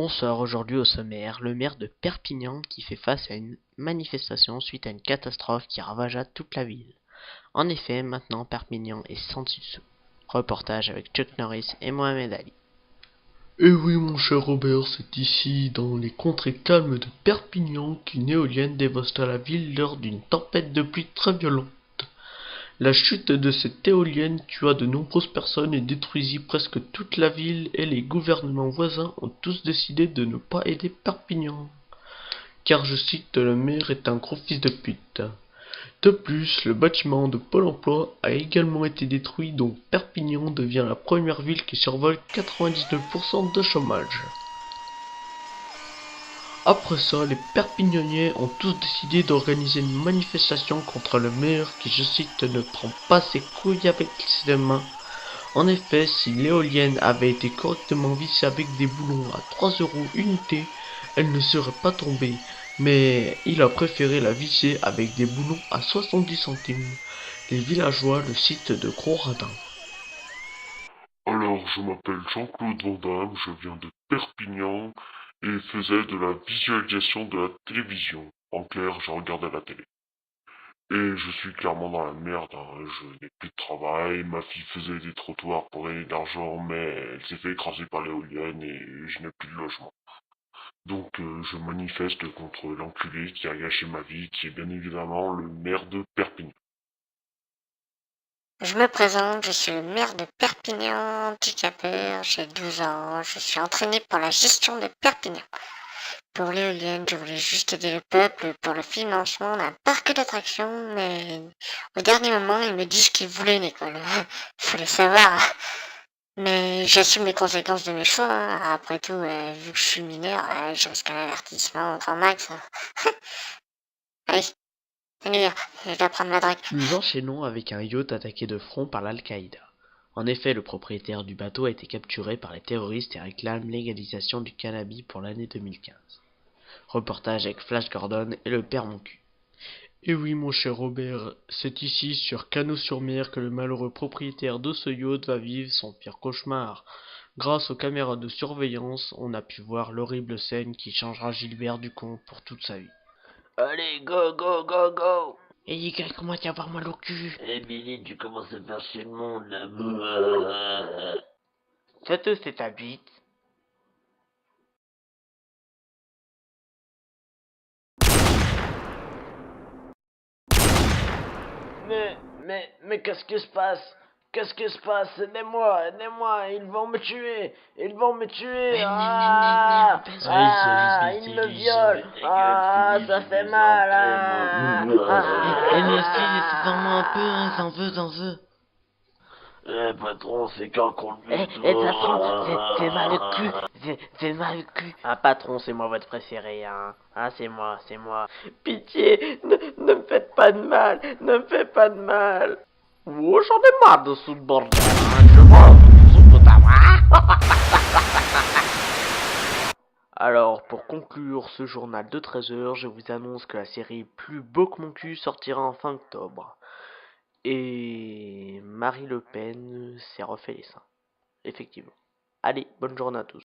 Bonsoir, aujourd'hui au sommaire, le maire de Perpignan qui fait face à une manifestation suite à une catastrophe qui ravagea toute la ville. En effet, maintenant Perpignan est sans dessus. Reportage avec Chuck Norris et Mohamed Ali. Eh oui, mon cher Robert, c'est ici, dans les contrées calmes de Perpignan, qu'une éolienne dévasta la ville lors d'une tempête de pluie très violente. La chute de cette éolienne tua de nombreuses personnes et détruisit presque toute la ville, et les gouvernements voisins ont tous décidé de ne pas aider Perpignan. Car je cite, le maire est un gros fils de pute. De plus, le bâtiment de Pôle emploi a également été détruit, donc Perpignan devient la première ville qui survole 99% de chômage. Après ça, les Perpignanais ont tous décidé d'organiser une manifestation contre le maire qui, je cite, ne prend pas ses couilles avec ses mains. En effet, si l'éolienne avait été correctement vissée avec des boulons à 3 € unité, elle ne serait pas tombée, mais il a préféré la visser avec des boulons à 70 centimes. Les villageois le citent de gros radins. Alors, je m'appelle Jean-Claude Van Damme, je viens de Perpignan et faisais de la visualisation de la télévision. En clair, je regardais la télé. Et je suis clairement dans la merde, hein. Je n'ai plus de travail, ma fille faisait des trottoirs pour gagner de l'argent, mais elle s'est fait écraser par l'éolienne et je n'ai plus de logement. Donc je manifeste contre l'enculé qui a gâché ma vie, qui est bien évidemment le maire de Perpignan. Je me présente, je suis le maire de Perpignan, handicapeur, j'ai 12 ans, je suis entraîné pour la gestion de Perpignan. Pour l'éolienne, je voulais juste aider le peuple pour le financement d'un parc d'attractions, mais au dernier moment, ils me disent qu'ils voulaient une école. Faut le savoir. Mais j'assume les conséquences de mes choix, hein. Après tout, vu que je suis mineur, je risque un avertissement au grand max. Allez, salut, je dois prendre la drague. Nous enchaînons avec un yacht attaqué de front par l'Al-Qaïda. En effet, le propriétaire du bateau a été capturé par les terroristes et réclame légalisation du cannabis pour l'année 2015. Reportage avec Flash Gordon et le père Moncu. Et oui, mon cher Robert, c'est ici, sur Canaux-sur-Mer, que le malheureux propriétaire de ce yacht va vivre son pire cauchemar. Grâce aux caméras de surveillance, on a pu voir l'horrible scène qui changera Gilbert Ducombe pour toute sa vie. Allez, go, go, go, go! Et les gars, comment t'y avoir mal au cul? Eh Billy, tu commences à faire chier le monde là. Cette c'est ta bite. Mais qu'est-ce qui se passe? Qu'est-ce qui se passe? Aidez-moi, aidez-moi, ils vont me tuer! Ils vont me tuer! Ah! Ah! Ils me violent! Ah! Ça fait mal! Ah! Eh merci, laissez-moi un peu, hein, j'en veux. Eh patron, c'est quand qu'on le Eh, bute? patron, c'est mal au cul, c'est mal au cul. Ah patron, c'est moi votre préféré, hein. Ah c'est moi. Pitié, ne me faites pas de mal, ne me faites pas de mal. Oh, j'en ai marre de ce bordel, hein. Je vois, Alors, pour conclure ce journal de 13 heures, je vous annonce que la série Plus beau que mon cul sortira en fin octobre. Et Marie Le Pen s'est refait les seins. Effectivement. Allez, bonne journée à tous.